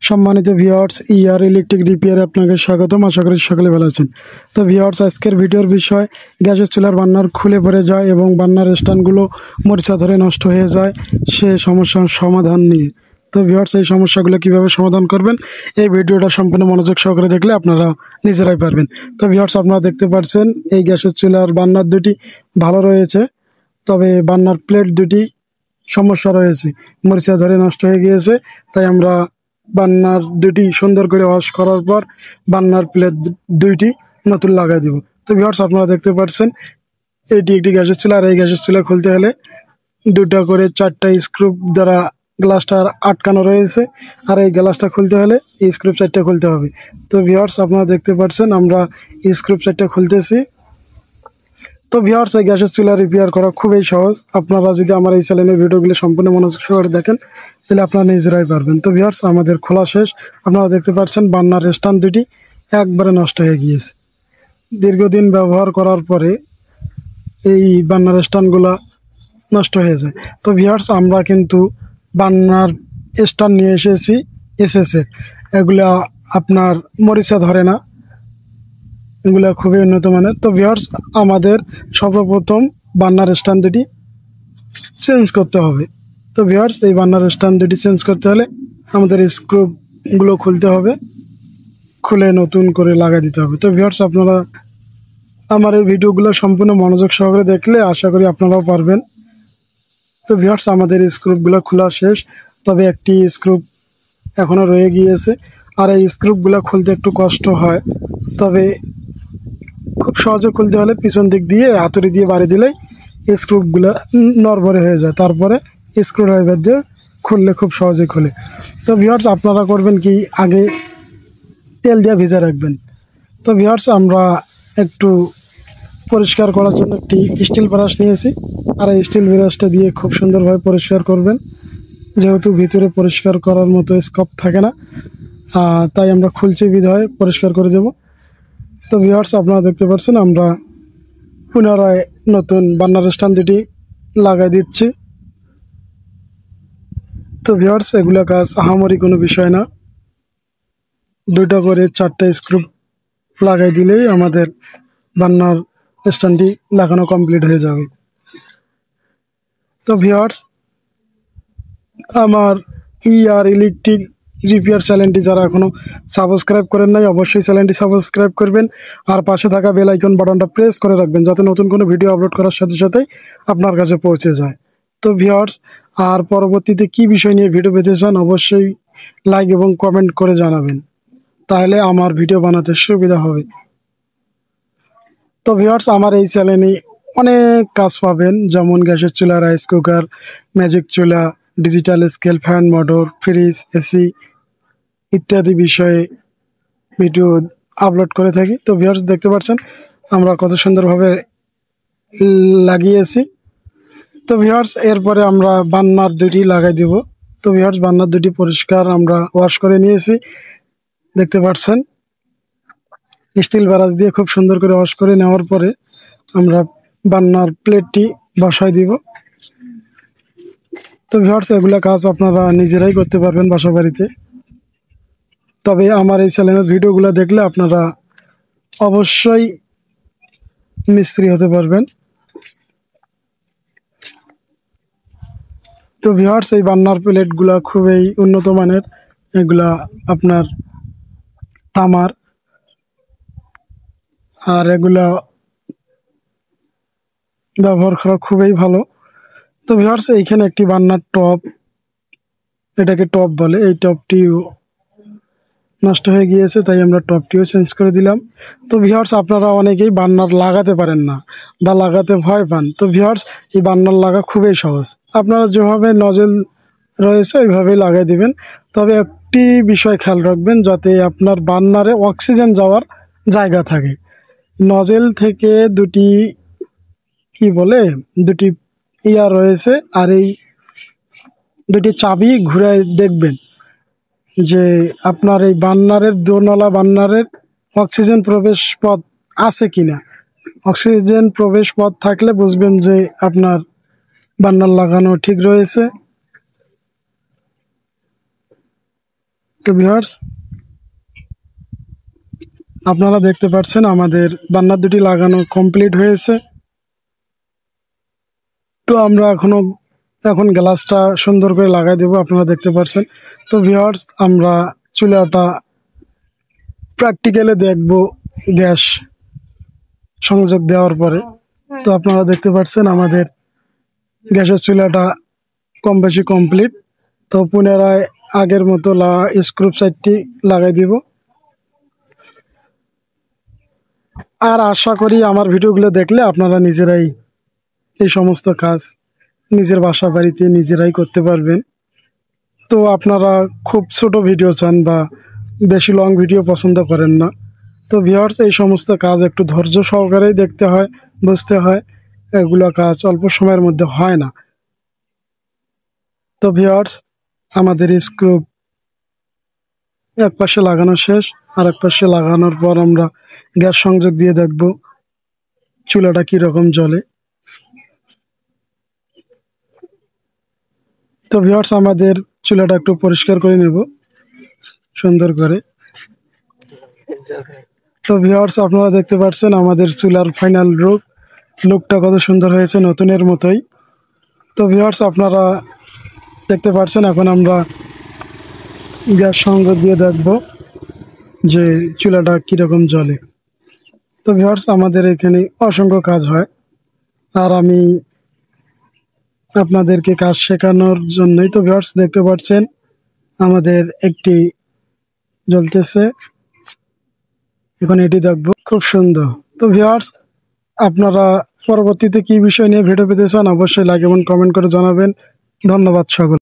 সম্মানিত ভিউয়ার্স, ইয়ার ইলেকট্রিক রিপেয়ারে আপনাকে স্বাগতম। আশা করি সকলে ভালো আছেন। তো ভিউয়ার্স, আজকের ভিডিওর বিষয় গ্যাসের চুলার বার্নার খুলে পড়ে যায় এবং বার্নার স্ট্যান্ডগুলো মরিচা ধরে নষ্ট হয়ে যায়, সে সমস্যার সমাধান নিয়ে। তো ভিউয়ার্স, এই সমস্যাগুলো কিভাবে সমাধান করবেন এই ভিডিওটা সম্পূর্ণ মনোযোগ সহকারে দেখলে আপনারা নিজেরাই পারবেন। তো ভিউয়ার্স, আপনারা দেখতে পাচ্ছেন এই গ্যাসের চুলার বার্নার দুটি ভালো রয়েছে, তবে বার্নার প্লেট দুটি সমস্যা রয়েছে, মরিচা ধরে নষ্ট হয়ে গিয়েছে। তাই আমরা বার্নার দুটি সুন্দর করে ওয়াশ করার পর বার্নার প্লেট দুইটি নতুন লাগাই দিব। তো ভিউয়ার্স, আপনারা দেখতে পাচ্ছেন এটি একটি গ্যাসের চুলা, আর এই গ্যাসের চুলা খুলতে হলে দুটা করে চারটা স্ক্রু দ্বারা গ্লাসটা আটকানো রয়েছে, আর এই গ্লাসটা খুলতে হলে এই স্ক্রু চারটা খুলতে হবে। তো ভিউয়ার্স, আপনারা দেখতে পাচ্ছেন আমরা স্ক্রু চারটা খুলতেছি। তো ভিউয়ার্স, এই গ্যাসের চুলা রিপেয়ার করা খুবই সহজ। আপনারা যদি আমার এই চ্যানেলের ভিডিওগুলো সম্পূর্ণ মনোযোগ সহকারে দেখেন তাহলে আপনারা নিজেরাই পারবেন। তো ভিউয়ার্স, আমাদের খোলা শেষ। আপনারা দেখতে পাচ্ছেন বার্নার স্ট্যান্ড দুটি একবারে নষ্ট হয়ে গিয়েছে। দীর্ঘদিন ব্যবহার করার পরে এই বার্নার স্ট্যান্ডগুলো নষ্ট হয়ে যায়। তো ভিউয়ার্স, আমরা কিন্তু বার্নার স্ট্যান্ড নিয়ে এসেছি এসএসের। এগুলা আপনার মরিচা ধরে না, এগুলা খুবই উন্নত মানের। তো ভিউয়ার্স, আমাদের সর্বপ্রথম বার্নার স্ট্যান্ড দুটি চেঞ্জ করতে হবে। তো ভিউয়ার্স, এই বার্নার স্ট্যান্ড দুটি চেঞ্জ করতে হলে আমাদের স্ক্রুগুলো খুলতে হবে, খুলে নতুন করে লাগাই দিতে হবে। তো ভিউয়ার্স, আপনারা আমার এই ভিডিওগুলো সম্পূর্ণ মনোযোগ সহকারে দেখলে আশা করি আপনারাও পারবেন। তো ভিউয়ার্স, আমাদের স্ক্রুগুলো খোলা শেষ, তবে একটি স্ক্রু এখনও রয়ে গিয়েছে, আর এই স্ক্রুগুলো খুলতে একটু কষ্ট হয়। তবে খুব সহজে খুলতে হলে পিছন দিক দিয়ে হাতুড়ি দিয়ে বাড়ি দিলেই স্ক্রুগুলো নড়বড়ে হয়ে যায়, তারপরে স্ক্রু ড্রাইভার দিয়ে খুললে খুব সহজে খুলে। তো ভিউয়ার্স, আপনারা করবেন কি, আগে তেল দিয়ে ভিজে রাখবেন। তো ভিউয়ার্স, আমরা একটু পরিষ্কার করার জন্য একটি স্টিল ব্রাশ নিয়েছি, আর এই স্টিল ব্রাশটা দিয়ে খুব সুন্দরভাবে পরিষ্কার করবেন, যেহেতু ভিতরে পরিষ্কার করার মতো স্কোপ থাকে না, তাই আমরা খুলছি বিধায় পরিষ্কার করে দেব। তো ভিউয়ার্স, আপনারা দেখতে পাচ্ছেন আমরা পুনরায় নতুন বার্নার স্ট্যান্ড দুটি লাগাই দিচ্ছি। তো ভিউয়ার্স, এগুলো কাজ আহামরি কোনো বিষয় না, দুটা করে চারটা স্ক্রু লাগাই দিলেই আমাদের বার্নার স্ট্যান্ডটি লাগানো কমপ্লিট হয়ে যাবে। তো ভিউয়ার্স, আমার ইয়ার ইলেকট্রিক রিপেয়ার চ্যানেলটি যারা এখনও সাবস্ক্রাইব করেন নাই, অবশ্যই চ্যানেলটি সাবস্ক্রাইব করবেন, আর পাশে থাকা বেল আইকন বাটনটা প্রেস করে রাখবেন, যাতে নতুন কোনো ভিডিও আপলোড করার সাথে সাথেই আপনার কাছে পৌঁছে যায়। তো ভিউয়ার্স, আর পরবর্তীতে কি বিষয় নিয়ে ভিডিও পেতে চান অবশ্যই লাইক এবং কমেন্ট করে জানাবেন, তাহলে আমার ভিডিও বানাতে সুবিধা হবে। তো ভিউয়ার্স, আমার এই চ্যানেলে অনেক কাজ পাবেন, যেমন গ্যাসের চুলা, রাইস কুকার, ম্যাজিক চুলা, digital scale, fan, motor, fridge, AC ইত্যাদি বিষয়ে ভিডিও আপলোড করে থাকি। তো ভিউয়ার্স, দেখতে পাচ্ছেন আমরা কত সুন্দরভাবে লাগিয়েছি। তো ভিউয়ার্স, এরপরে আমরা বার্নার দুটি লাগাই দিব। তো ভিউয়ার্স, বার্নার দুটি পরিষ্কার আমরা ওয়াশ করে নিয়েছি, দেখতে পাচ্ছেন স্টিল ব্রাশ দিয়ে খুব সুন্দর করে ওয়াশ করে নেওয়ার পরে আমরা বার্নার প্লেটটি বসাই দিব। তো ভিউয়ার্স, এগুলা কাজ আপনারা নিজেরাই করতে পারবেন বাসা বাড়িতে, তবে আমার এই চ্যানেলের ভিডিওগুলো দেখলে আপনারা অবশ্যই মিস্ত্রি হতে পারবেন। তো ভিউয়ার্স, এই বার্নার প্লেটগুলা খুবই উন্নত মানের, এগুলা আপনার তামার, আর এগুলা ব্যবহার করা খুবই ভালো। তো ভিউয়ার্স, এইখানে একটি বার্নার টপ, এটাকে টপ বলে, এই টপটি নষ্ট হয়ে গিয়েছে, তাই আমরা টপটিও চেঞ্জ করে দিলাম। তো ভিউয়ার্স, আপনারা অনেকেই বার্নার লাগাতে পারেন না বা লাগাতে ভয় পান। তো ভিউয়ার্স, এই বার্নার লাগা খুবই সহজ, আপনারা যেভাবে নজেল রয়েছে ওইভাবেই লাগাই দিবেন। তবে একটি বিষয় খেয়াল রাখবেন, যাতে আপনার বার্নারে অক্সিজেন যাওয়ার জায়গা থাকে। নজেল থেকে দুটি দুটি ইয়া রয়েছে, আর এই দুটি চাবি ঘুরায় দেখবেন যে আপনার এই বার্নারের দোনলা বার্নারের অক্সিজেন প্রবেশ পথ আছে কিনা। অক্সিজেন প্রবেশ পথ থাকলে বুঝবেন যে আপনার বার্নার লাগানো ঠিক রয়েছে। তো ভিউয়ার্স, আপনারা দেখতে পাচ্ছেন আমাদের বার্নার দুটি লাগানো কমপ্লিট হয়েছে। তো আমরা এখন গ্লাসটা সুন্দর করে লাগাই দেব, আপনারা দেখতে পাচ্ছেন। তো ভিউয়ার্স, আমরা চুলাটা প্র্যাকটিক্যালে দেখব গ্যাস সংযোগ দেওয়ার পরে। তো আপনারা দেখতে পাচ্ছেন আমাদের গ্যাসের চুলাটা কম বেশি কমপ্লিট। তো পুনরায় আগের মতো স্ক্রু সাইডটি লাগাই দিব। আর আশা করি আমার ভিডিওগুলো দেখলে আপনারা নিজেরাই এই সমস্ত কাজ নিজের বাসা বাড়িতে নিজেরাই করতে পারবেন। তো আপনারা খুব ছোট ভিডিও চান বা বেশি লং ভিডিও পছন্দ করেন না, তো ভিউয়ার্স এই সমস্ত কাজ একটু ধৈর্য সহকারেই দেখতে হয়, বুঝতে হয়। এগুলো কাজ অল্প সময়ের মধ্যে হয় না। তো ভিউয়ার্স, আমাদের স্ক্রু এক পাশে লাগানো শেষ, আর এক পাশে লাগানোর পর আমরা গ্যাস সংযোগ দিয়ে দেখব চুলাটা কীরকম জ্বলে। তো ভিউয়ার্স, আমাদের চুলাটা একটু পরিষ্কার করে নেব সুন্দর করে। তো ভিউয়ার্স, আপনারা দেখতে পাচ্ছেন আমাদের চুলার ফাইনাল লুকটা কত সুন্দর হয়েছে, নতুনের মতোই। তো ভিউয়ার্স, আপনারা দেখতে পাচ্ছেন এখন আমরা গ্যাস সংযোগ দিয়ে দেখব যে চুলাটা কীরকম জ্বলে। তো ভিউয়ার্স, আমাদের এখানে অসংখ্য কাজ হয়, আর আমি আপনাদেরকে কাজ শেখানোর জন্যই। তো ভিউয়ার্স, দেখতে পাচ্ছেন আমাদের একটি জ্বলতেছে, এখন এটি দেখবো, খুব সুন্দর। তো ভিউয়ার্স, আপনারা পরবর্তীতে কি বিষয় নিয়ে ভিডিও পেতে চান অবশ্যই লাইক এবং কমেন্ট করে জানাবেন। ধন্যবাদ সকল।